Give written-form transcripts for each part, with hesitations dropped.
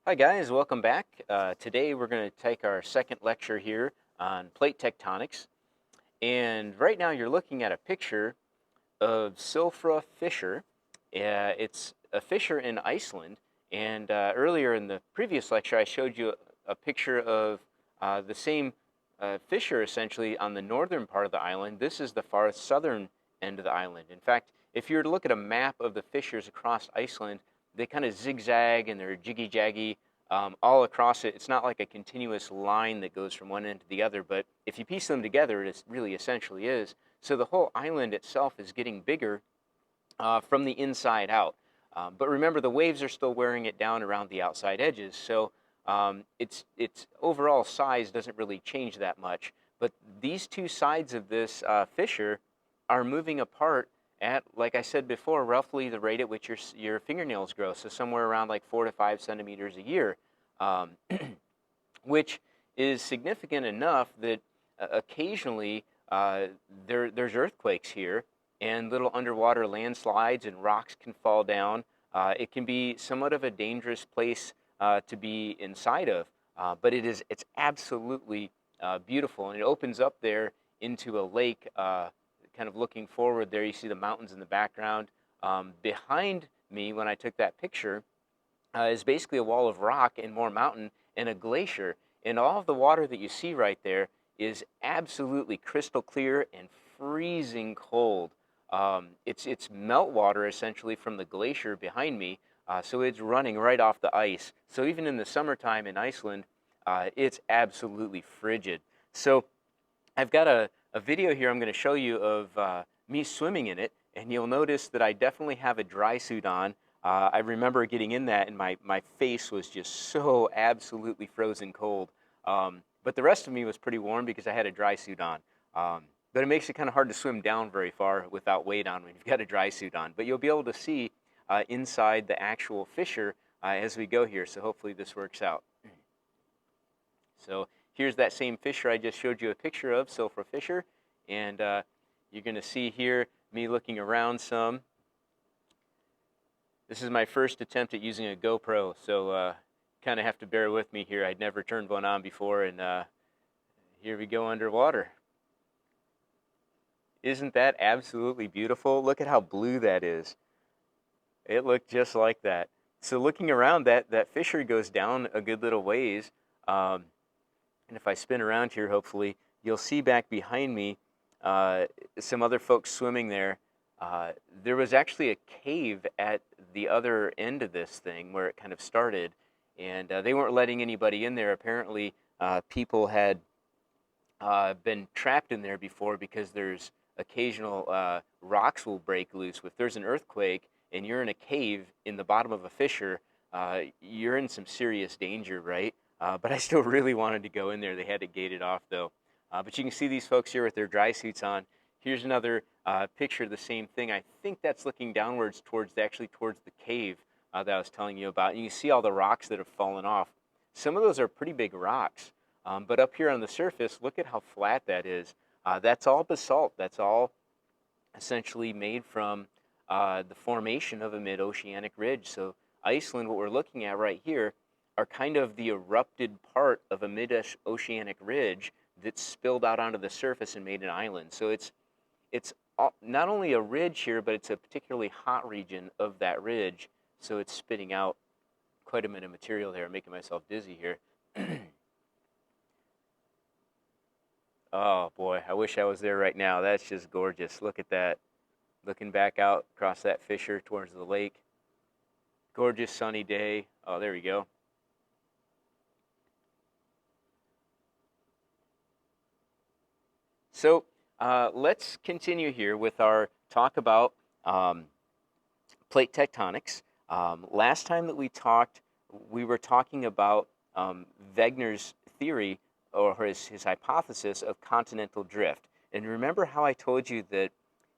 Hi guys, welcome back. Today we're going to take our second lecture here on plate tectonics. And right now you're looking at a picture of Silfra fissure. It's a fissure in Iceland. And earlier in the previous lecture I showed you a picture of the same fissure essentially on the northern part of the island. This is the far southern end of the island. In fact, if you were to look at a map of the fissures across Iceland, they kind of zigzag and they're jiggy-jaggy all across it. It's not like a continuous line that goes from one end to the other, but if you piece them together, it really essentially is. So the whole island itself is getting bigger from the inside out. But remember, the waves are still wearing it down around the outside edges, so its overall size doesn't really change that much. But these two sides of this fissure are moving apart at, like I said before, roughly the rate at which your fingernails grow, so somewhere around like 4 to 5 centimeters a year, which is significant enough that occasionally there's earthquakes here, and little underwater landslides and rocks can fall down. It can be somewhat of a dangerous place to be inside of, but it's absolutely beautiful, and it opens up there into a lake. Kind of looking forward there, you see the mountains in the background. Behind me, when I took that picture, is basically a wall of rock and more mountain and a glacier. And all of the water that you see right there is absolutely crystal clear and freezing cold. It's meltwater essentially from the glacier behind me, so it's running right off the ice. So even in the summertime in Iceland, it's absolutely frigid. So I've got a video here I'm going to show you of me swimming in it, and you'll notice that I definitely have a dry suit on. I remember getting in that and my face was just so absolutely frozen cold. But the rest of me was pretty warm because I had a dry suit on. But it makes it kind of hard to swim down very far without weight on when you've got a dry suit on. But you'll be able to see inside the actual fissure as we go here, so hopefully this works out. So here's that same fissure I just showed you a picture of, Silfra fissure, and you're going to see here me looking around some. This is my first attempt at using a GoPro, so kind of have to bear with me here. I'd never turned one on before, and here we go underwater. Isn't that absolutely beautiful? Look at how blue that is. It looked just like that. So looking around, that fissure goes down a good little ways. And if I spin around here, hopefully, you'll see back behind me some other folks swimming there. There was actually a cave at the other end of this thing where it kind of started, and they weren't letting anybody in there. Apparently, people had been trapped in there before because there's occasional rocks will break loose. If there's an earthquake and you're in a cave in the bottom of a fissure, you're in some serious danger, right? But I still really wanted to go in there. They had it gated off, though. But you can see these folks here with their dry suits on. Here's another picture of the same thing. I think that's looking downwards towards the cave that I was telling you about. And you can see all the rocks that have fallen off. Some of those are pretty big rocks. But up here on the surface, look at how flat that is. That's all basalt. That's all essentially made from the formation of a mid-oceanic ridge. So Iceland, what we're looking at right here, are kind of the erupted part of a mid-oceanic ridge that spilled out onto the surface and made an island. So it's not only a ridge here, but it's a particularly hot region of that ridge. So it's spitting out quite a bit of material there. I'm making myself dizzy here. Oh boy, I wish I was there right now. That's just gorgeous. Look at that. Looking back out across that fissure towards the lake. Gorgeous sunny day. Oh, there we go. So let's continue here with our talk about plate tectonics. Last time that we talked, we were talking about Wegener's theory, or his hypothesis of continental drift. And remember how I told you that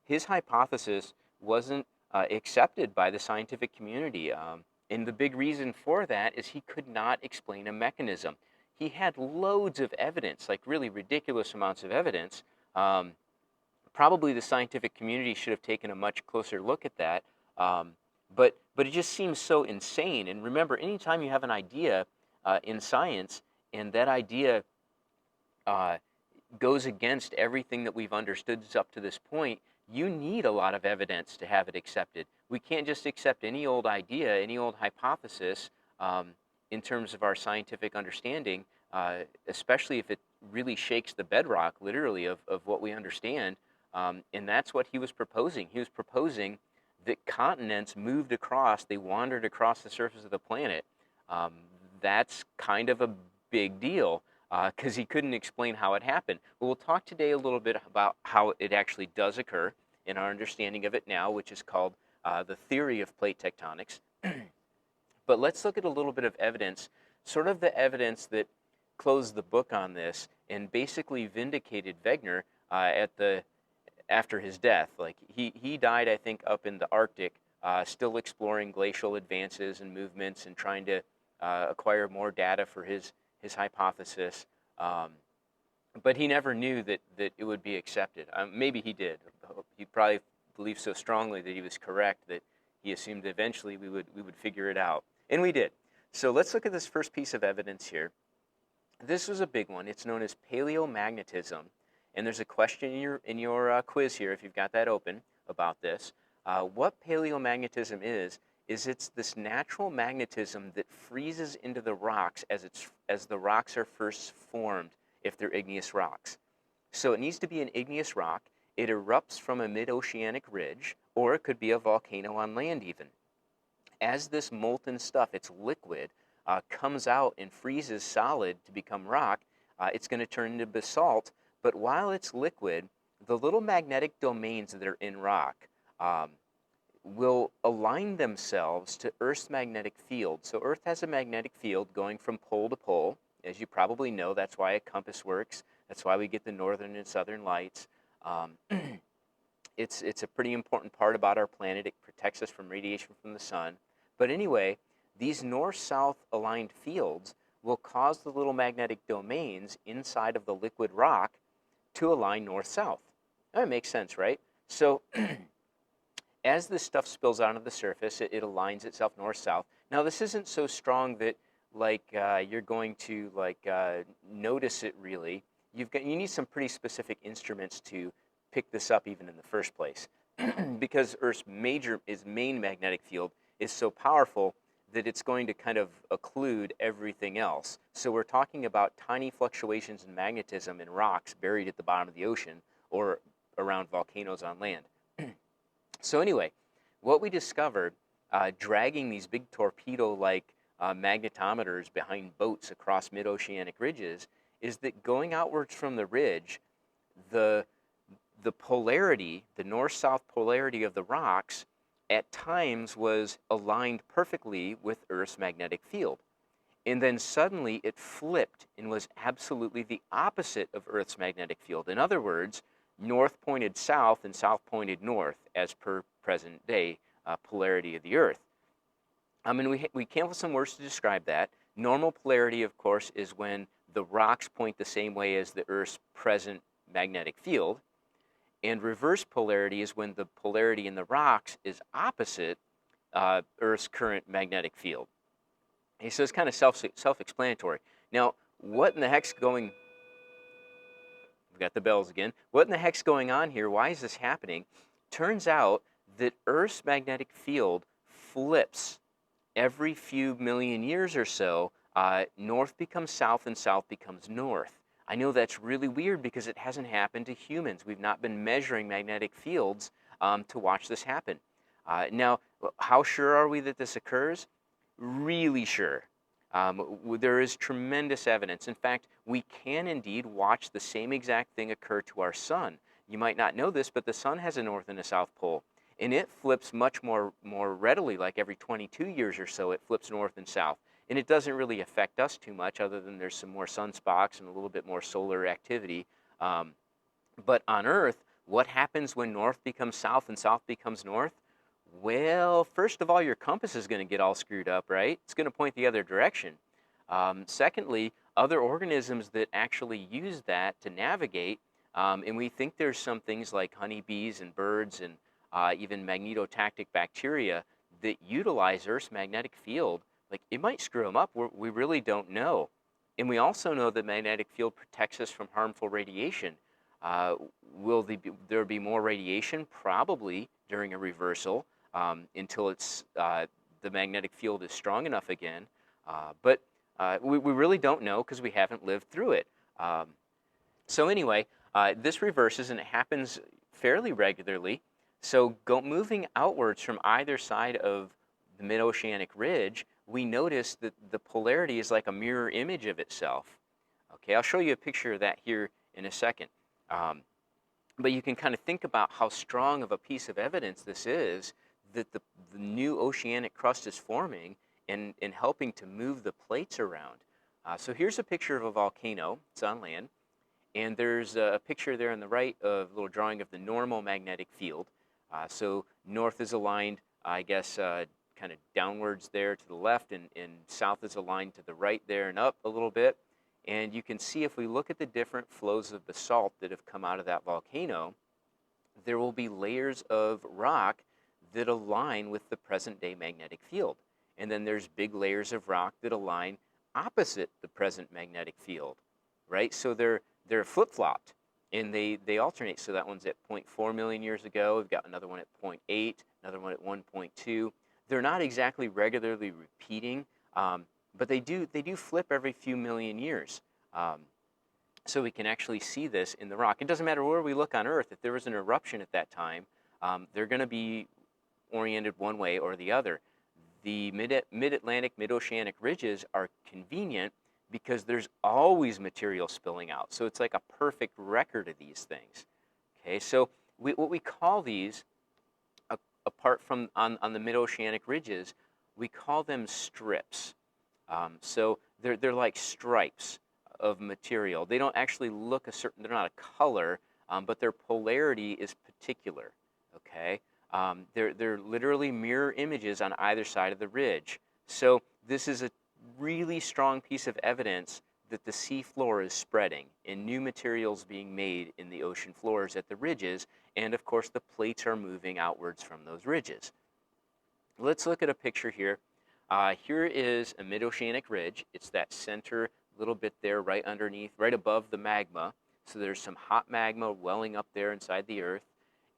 his hypothesis wasn't accepted by the scientific community. And the big reason for that is he could not explain a mechanism. He had loads of evidence, like really ridiculous amounts of evidence. Probably the scientific community should have taken a much closer look at that. But But it just seems so insane. And remember, anytime you have an idea in science and that idea uh, goes against everything that we've understood up to this point, you need a lot of evidence to have it accepted. We can't just accept any old idea, any old hypothesis um, in terms of our scientific understanding, especially if it really shakes the bedrock, literally, of what we understand. And that's what he was proposing. He was proposing that continents moved across, they wandered across the surface of the planet. Um, that's kind of a big deal because he couldn't explain how it happened. But we'll talk today a little bit about how it actually does occur in our understanding of it now, which is called the theory of plate tectonics. But let's look at a little bit of evidence, sort of the evidence that closed the book on this and basically vindicated Wegener after his death. Like he died, I think, up in the Arctic, still exploring glacial advances and movements and trying to acquire more data for his hypothesis. But he never knew that it would be accepted. Maybe he did. He probably believed so strongly that he was correct that he assumed eventually we would figure it out. And we did. So let's look at this first piece of evidence here. This was a big one. It's known as paleomagnetism. And there's a question in your quiz here, if you've got that open, about this. What paleomagnetism is it's this natural magnetism that freezes into the rocks as the rocks are first formed, if they're igneous rocks. So it needs to be an igneous rock. It erupts from a mid-oceanic ridge, or it could be a volcano on land even. As this molten stuff, it's liquid, comes out and freezes solid to become rock, it's going to turn into basalt. But while it's liquid, the little magnetic domains that are in rock will align themselves to Earth's magnetic field. So Earth has a magnetic field going from pole to pole. As you probably know, that's why a compass works. That's why we get the northern and southern lights. It's a pretty important part about our planet. It protects us from radiation from the sun. But anyway, these north-south aligned fields will cause the little magnetic domains inside of the liquid rock to align north-south. That makes sense, right? So as this stuff spills out of the surface, it aligns itself north-south. Now, this isn't so strong that you're going to notice it really. You need some pretty specific instruments to pick this up even in the first place, because Earth's main magnetic field is so powerful that it's going to kind of occlude everything else. So we're talking about tiny fluctuations in magnetism in rocks buried at the bottom of the ocean or around volcanoes on land. So anyway, what we discovered dragging these big torpedo-like magnetometers behind boats across mid-oceanic ridges is that going outwards from the ridge, the polarity, the north-south polarity of the rocks at times was aligned perfectly with Earth's magnetic field. And then suddenly it flipped and was absolutely the opposite of Earth's magnetic field. In other words, north pointed south and south pointed north as per present day polarity of the Earth. And we came up with some words to describe that. Normal polarity, of course, is when the rocks point the same way as the Earth's present magnetic field. And reverse polarity is when the polarity in the rocks is opposite Earth's current magnetic field. Okay, so it's kind of self-explanatory. Now, what in the heck's going... We've got the bells again. What in the heck's going on here? Why is this happening? Turns out that Earth's magnetic field flips every few million years or so. North becomes south and south becomes north. I know that's really weird because it hasn't happened to humans. We've not been measuring magnetic fields to watch this happen. Now, how sure are we that this occurs? Really sure. There is tremendous evidence. In fact, we can indeed watch the same exact thing occur to our sun. You might not know this, but the sun has a north and a south pole. And it flips much more readily, like every 22 years or so, it flips north and south. And it doesn't really affect us too much, other than there's some more sunspots and a little bit more solar activity. But on Earth, what happens when north becomes south and south becomes north? Well, first of all, your compass is going to get all screwed up, right? It's going to point the other direction. Secondly, other organisms that actually use that to navigate, and we think there's some things like honeybees and birds and even magnetotactic bacteria that utilize Earth's magnetic field, like it might screw them up. We really don't know. And we also know that magnetic field protects us from harmful radiation. Uh, will there be more radiation? Probably during a reversal until the magnetic field is strong enough again. But we really don't know because we haven't lived through it. So anyway, this reverses and it happens fairly regularly. So moving outwards from either side of the mid-oceanic ridge, we notice that the polarity is like a mirror image of itself. Okay, I'll show you a picture of that here in a second. But you can kind of think about how strong of a piece of evidence this is that the new oceanic crust is forming and helping to move the plates around. So here's a picture of a volcano. It's on land. And there's a picture there on the right of a little drawing of the normal magnetic field. So north is aligned, I guess, kind of downwards there to the left, and south is aligned to the right there and up a little bit. And you can see if we look at the different flows of basalt that have come out of that volcano, there will be layers of rock that align with the present-day magnetic field. And then there's big layers of rock that align opposite the present magnetic field, right? So they're flip-flopped, and they alternate. So that one's at 0.4 million years ago. We've got another one at 0.8, another one at 1.2. They're not exactly regularly repeating, but they do flip every few million years. So we can actually see this in the rock. It doesn't matter where we look on Earth. If there was an eruption at that time, they're going to be oriented one way or the other. The mid-Atlantic, mid-oceanic ridges are convenient because there's always material spilling out. So it's like a perfect record of these things. Okay, so what we call these, apart from on the mid-oceanic ridges, we call them strips. So they're like stripes of material. They don't actually look they're not a color, but their polarity is particular. Okay, they're literally mirror images on either side of the ridge. So this is a really strong piece of evidence that the sea floor is spreading and new materials being made in the ocean floors at the ridges, and of course the plates are moving outwards from those ridges. Let's look at a picture here. Here is a mid-oceanic ridge. It's that center little bit there right underneath, right above the magma. So there's some hot magma welling up there inside the Earth,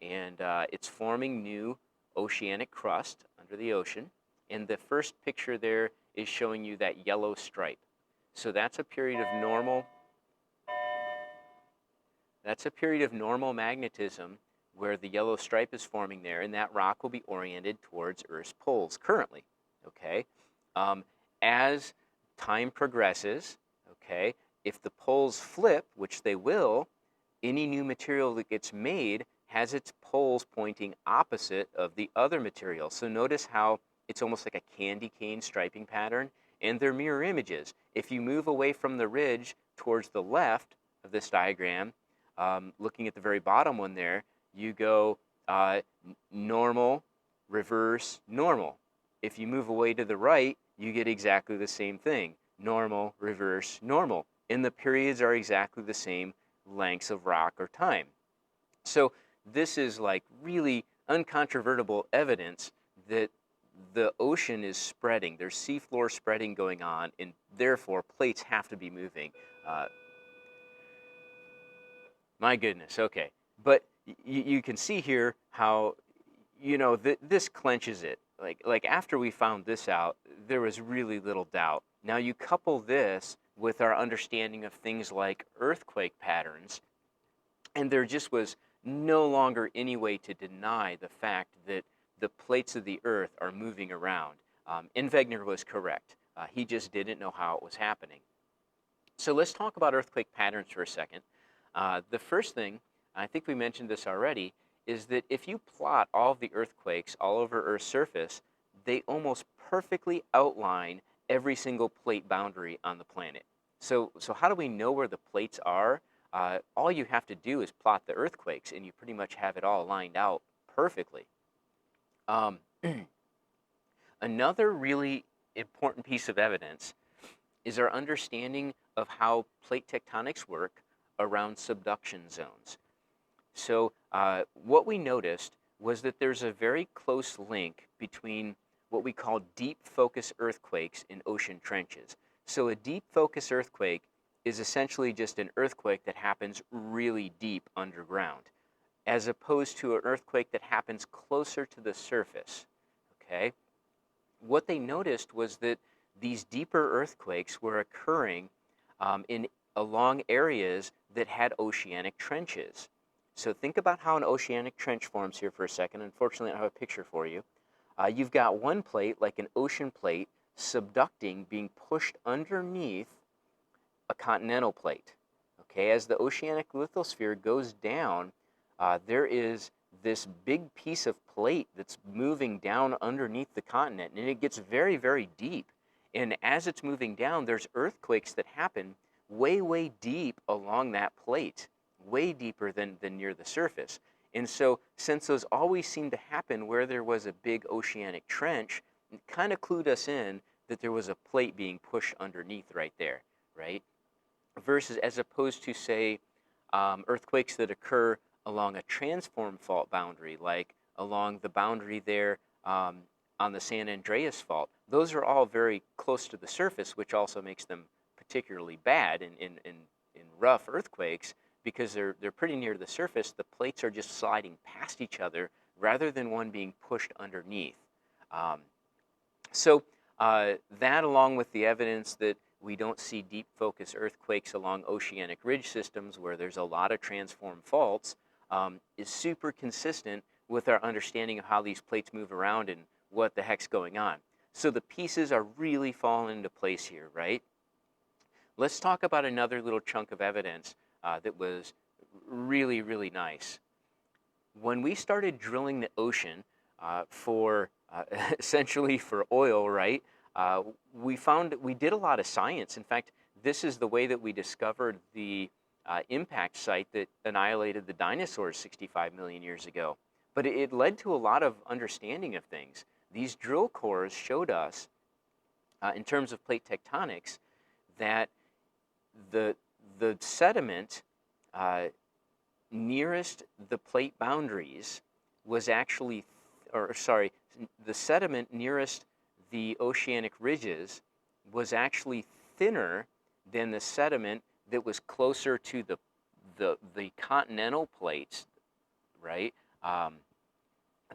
and it's forming new oceanic crust under the ocean. And the first picture there is showing you that yellow stripe. So that's a period of normal magnetism where the yellow stripe is forming there, and that rock will be oriented towards Earth's poles currently. Okay, as time progresses, okay, if the poles flip, which they will, any new material that gets made has its poles pointing opposite of the other material. So notice how it's almost like a candy cane striping pattern, and they're mirror images. If you move away from the ridge towards the left of this diagram, looking at the very bottom one there, you go normal, reverse, normal. If you move away to the right, you get exactly the same thing. Normal, reverse, normal. And the periods are exactly the same lengths of rock or time. So this is like really uncontrovertible evidence that the ocean is spreading. There's seafloor spreading going on, and therefore plates have to be moving. My goodness, okay. But you can see here how, this clenches it. Like after we found this out, there was really little doubt. Now you couple this with our understanding of things like earthquake patterns, and there just was no longer any way to deny the fact that the plates of the Earth are moving around. And Wegener was correct. He just didn't know how it was happening. So let's talk about earthquake patterns for a second. The first thing, I think we mentioned this already, is that if you plot all of the earthquakes all over Earth's surface, they almost perfectly outline every single plate boundary on the planet. So how do we know where the plates are? All you have to do is plot the earthquakes, and you pretty much have it all lined out perfectly. Another really important piece of evidence is our understanding of how plate tectonics work around subduction zones. So what we noticed was that there's a very close link between what we call deep focus earthquakes in ocean trenches. So a deep focus earthquake is essentially just an earthquake that happens really deep underground, as opposed to an earthquake that happens closer to the surface, okay? What they noticed was that these deeper earthquakes were occurring along areas that had oceanic trenches. So think about how an oceanic trench forms here for a second. Unfortunately, I don't have a picture for you. You've got one plate, like an ocean plate, subducting, being pushed underneath a continental plate. Okay, as the oceanic lithosphere goes down, there is this big piece of plate that's moving down underneath the continent, and it gets very, very deep. And as it's moving down, there's earthquakes that happen way, way deep along that plate, way deeper than near the surface. And so, since those always seem to happen where there was a big oceanic trench, it kind of clued us in that there was a plate being pushed underneath right there, right? Versus, as opposed to, say, earthquakes that occur along a transform fault boundary, like along the boundary there on the San Andreas fault. Those are all very close to the surface, which also makes them particularly bad in rough earthquakes, because they're pretty near the surface. The plates are just sliding past each other rather than one being pushed underneath. That, along with the evidence that we don't see deep focus earthquakes along oceanic ridge systems where there's a lot of transform faults, is super consistent with our understanding of how these plates move around and what the heck's going on. So the pieces are really falling into place here, right? Let's talk about another little chunk of evidence that was really, really nice. When we started drilling the ocean for essentially for oil, right? We found that we did a lot of science. In fact, this is the way that we discovered the impact site that annihilated the dinosaurs 65 million years ago. But it led to a lot of understanding of things. These drill cores showed us, in terms of plate tectonics, that the sediment nearest the plate boundaries was actually, the sediment nearest the oceanic ridges was actually thinner than the sediment that was closer to the continental plates, right?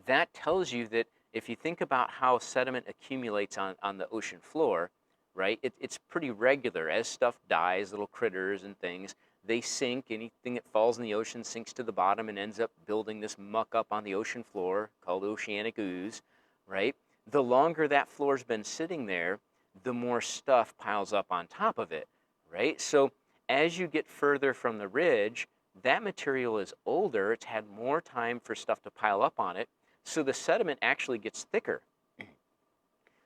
That tells you that if you think about how sediment accumulates on the ocean floor, right, it's pretty regular. As stuff dies, little critters and things, they sink. Anything that falls in the ocean sinks to the bottom and ends up building this muck up on the ocean floor called oceanic ooze, right? The longer that floor's been sitting there, the more stuff piles up on top of it, right? So as you get further from the ridge, that material is older. It's had more time for stuff to pile up on it, so the sediment actually gets thicker.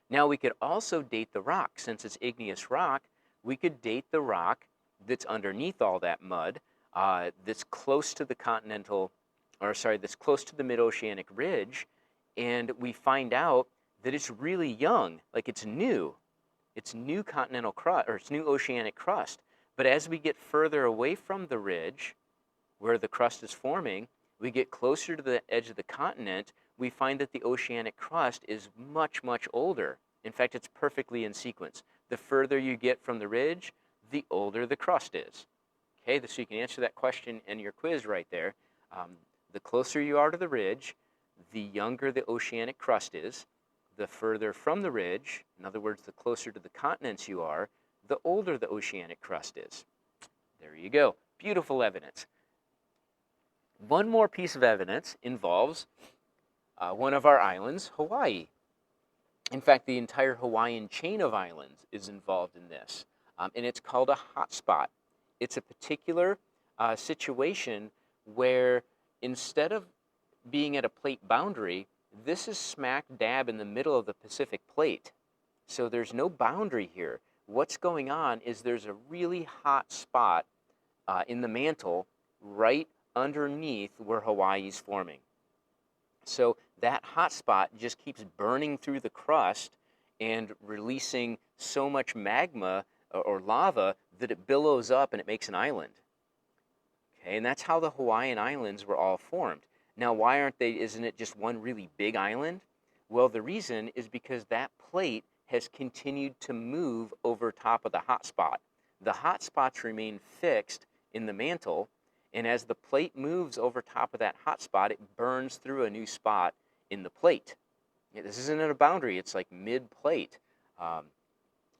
Now we could also date the rock. Since it's igneous rock, we could date the rock that's underneath all that mud, that's close to the that's close to the mid-oceanic ridge, and we find out that it's really young, like it's new. It's new continental crust, or it's new oceanic crust. But as we get further away from the ridge, where the crust is forming, we get closer to the edge of the continent, we find that the oceanic crust is much, much older. In fact, it's perfectly in sequence. The further you get from the ridge, the older the crust is. Okay, so you can answer that question in your quiz right there. The closer you are to the ridge, the younger the oceanic crust is. The further from the ridge, in other words, the closer to the continents you are, the older the oceanic crust is. There you go. Beautiful evidence. One more piece of evidence involves one of our islands, Hawaii. In fact, the entire Hawaiian chain of islands is involved in this, and it's called a hotspot. It's a particular situation where instead of being at a plate boundary, this is smack dab in the middle of the Pacific plate. So there's no boundary here. What's going on is there's a really hot spot in the mantle right underneath where Hawaii is forming. So that hot spot just keeps burning through the crust and releasing so much magma or lava that it billows up and it makes an island. Okay, and that's how the Hawaiian Islands were all formed. Now, why isn't it just one really big island? Well, the reason is because that plate has continued to move over top of the hot spot. The hot spots remain fixed in the mantle, and as the plate moves over top of that hot spot, it burns through a new spot in the plate. This isn't a boundary, it's like mid-plate. Um,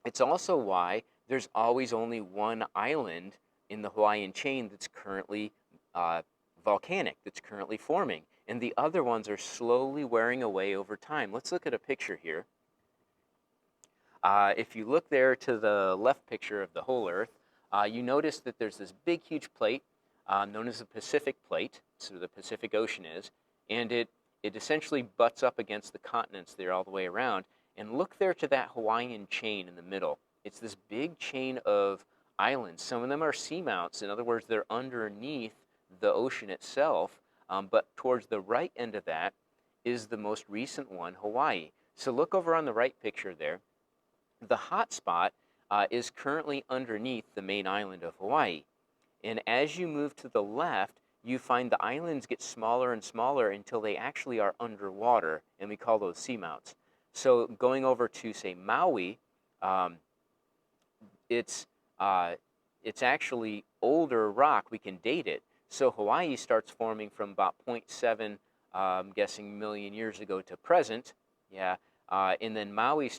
it's also why there's always only one island in the Hawaiian chain that's currently volcanic, that's currently forming. And the other ones are slowly wearing away over time. Let's look at a picture here. If you look there to the left picture of the whole Earth, you notice that there's this big, huge plate known as the Pacific Plate, so the Pacific Ocean is, and it essentially butts up against the continents there all the way around. And look there to that Hawaiian chain in the middle. It's this big chain of islands. Some of them are seamounts. In other words, they're underneath the ocean itself. But towards the right end of that is the most recent one, Hawaii. So look over on the right picture there. The hot spot is currently underneath the main island of Hawaii. And as you move to the left, you find the islands get smaller and smaller until they actually are underwater, and we call those seamounts. So going over to, say, Maui, it's actually older rock. We can date it. So Hawaii starts forming from about 0.7, I'm guessing, million years ago to present. Yeah, and then Maui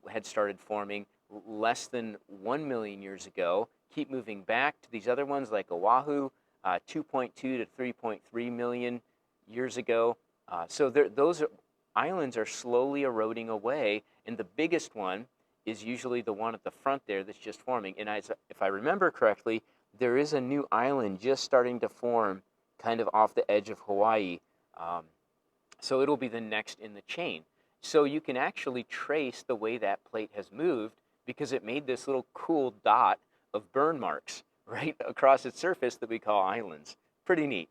had started forming less than 1 million years ago. Keep moving back to these other ones like Oahu, 2.2 to 3.3 million years ago. So those islands are slowly eroding away, and the biggest one is usually the one at the front there that's just forming. And if I remember correctly, there is a new island just starting to form kind of off the edge of Hawaii. So it'll be the next in the chain. So you can actually trace the way that plate has moved because it made this little cool dot of burn marks right across its surface that we call islands. Pretty neat.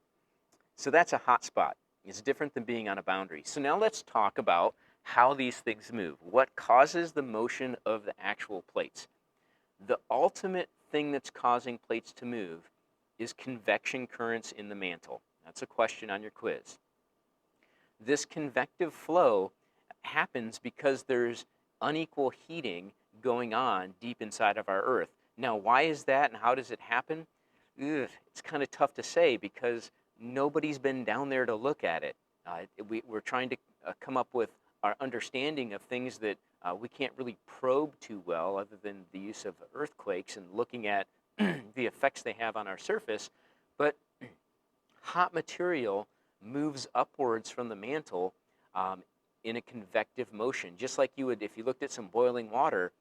So that's a hot spot. It's different than being on a boundary. So now let's talk about how these things move. What causes the motion of the actual plates? The ultimate thing that's causing plates to move is convection currents in the mantle. That's a question on your quiz. This convective flow happens because there's unequal heating going on deep inside of our Earth. Now, why is that and how does it happen? It's kind of tough to say because nobody's been down there to look at it. We're trying to come up with our understanding of things that we can't really probe too well other than the use of earthquakes and looking at the effects they have on our surface. But hot material moves upwards from the mantle in a convective motion, just like you would if you looked at some boiling water.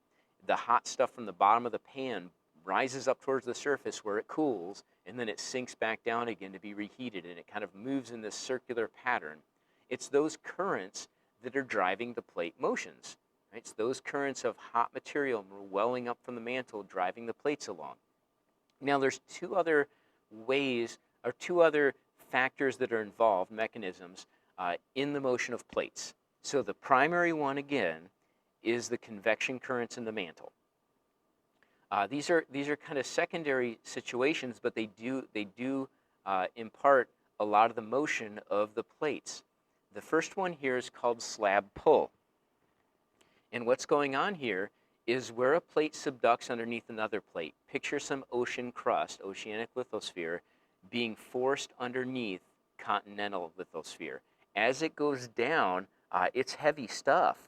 The hot stuff from the bottom of the pan rises up towards the surface where it cools, and then it sinks back down again to be reheated, and it kind of moves in this circular pattern. It's those currents that are driving the plate motions. Right? It's those currents of hot material welling up from the mantle driving the plates along. Now there's two other ways, or two other factors that are involved, mechanisms, in the motion of plates. So the primary one, again, is the convection currents in the mantle. These are kind of secondary situations, but they do impart a lot of the motion of the plates. The first one here is called slab pull. And what's going on here is where a plate subducts underneath another plate. Picture some ocean crust, oceanic lithosphere, being forced underneath continental lithosphere. As it goes down, it's heavy stuff.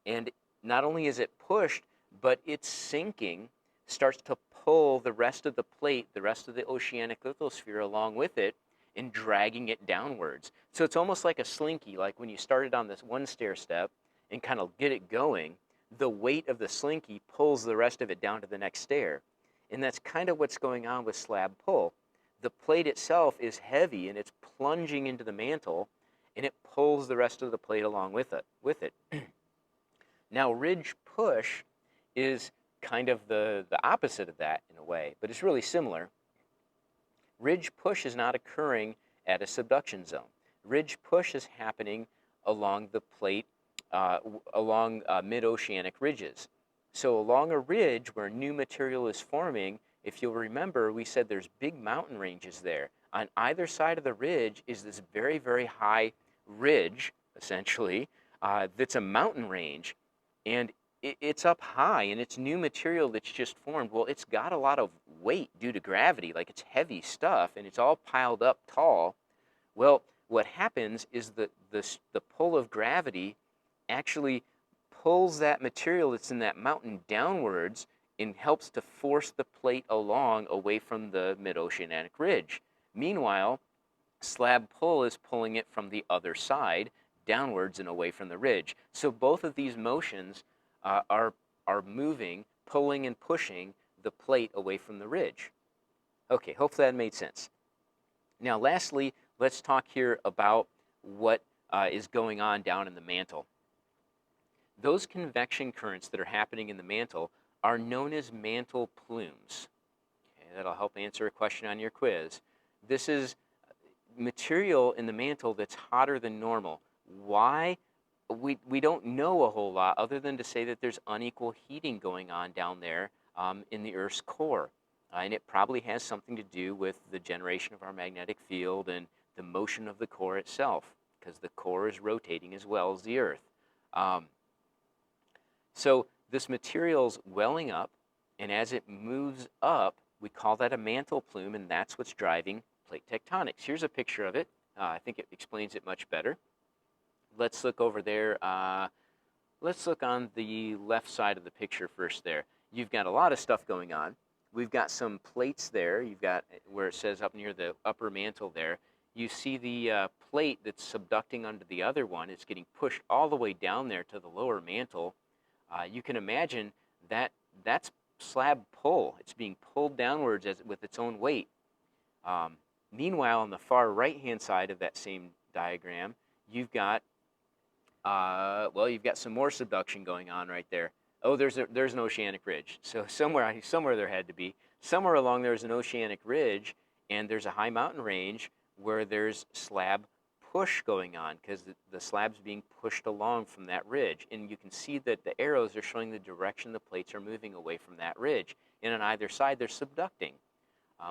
And not only is it pushed, but its sinking starts to pull the rest of the plate, the rest of the oceanic lithosphere along with it, and dragging it downwards. So it's almost like a slinky, like when you started on this one stair step and kind of get it going, the weight of the slinky pulls the rest of it down to the next stair. And that's kind of what's going on with slab pull. The plate itself is heavy and it's plunging into the mantle, and it pulls the rest of the plate along with it. Now, ridge push is kind of the opposite of that in a way, but it's really similar. Ridge push is not occurring at a subduction zone. Ridge push is happening along the plate, along mid-oceanic ridges. So along a ridge where new material is forming, if you'll remember, we said there's big mountain ranges there. On either side of the ridge is this very, very high ridge, essentially, that's a mountain range, and it's up high, and it's new material that's just formed. Well, it's got a lot of weight due to gravity, like it's heavy stuff, and it's all piled up tall. Well, what happens is the pull of gravity actually pulls that material that's in that mountain downwards and helps to force the plate along away from the mid-oceanic ridge. Meanwhile, slab pull is pulling it from the other side, downwards and away from the ridge. So both of these motions are moving, pulling and pushing the plate away from the ridge. Okay, hopefully that made sense. Now lastly, let's talk here about what is going on down in the mantle. Those convection currents that are happening in the mantle are known as mantle plumes. Okay, that'll help answer a question on your quiz. This is material in the mantle that's hotter than normal. Why? We don't know a whole lot other than to say that there's unequal heating going on down there in the Earth's core. And it probably has something to do with the generation of our magnetic field and the motion of the core itself, because the core is rotating as well as the Earth. So this material's welling up, and as it moves up, we call that a mantle plume, and that's what's driving plate tectonics. Here's a picture of it. I think it explains it much better. Let's look over there. Let's look on the left side of the picture first there. You've got a lot of stuff going on. We've got some plates there. You've got where it says up near the upper mantle there. You see the plate that's subducting under the other one. It's getting pushed all the way down there to the lower mantle. You can imagine that that's slab pull. It's being pulled downwards with its own weight. Meanwhile, on the far right-hand side of that same diagram, you've got you've got some more subduction going on right there. Oh, there's an oceanic ridge. So somewhere there had to be. Somewhere along there's an oceanic ridge, and there's a high mountain range where there's slab push going on because the slab's being pushed along from that ridge. And you can see that the arrows are showing the direction the plates are moving away from that ridge. And on either side, they're subducting.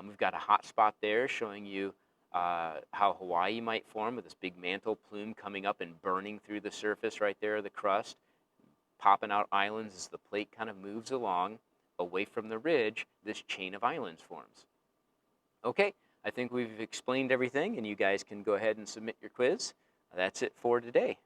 We've got a hot spot there showing you how Hawaii might form with this big mantle plume coming up and burning through the surface right there of the crust, popping out islands as the plate kind of moves along away from the ridge. This chain of islands forms. Okay, I think we've explained everything, and you guys can go ahead and submit your quiz. That's it for today.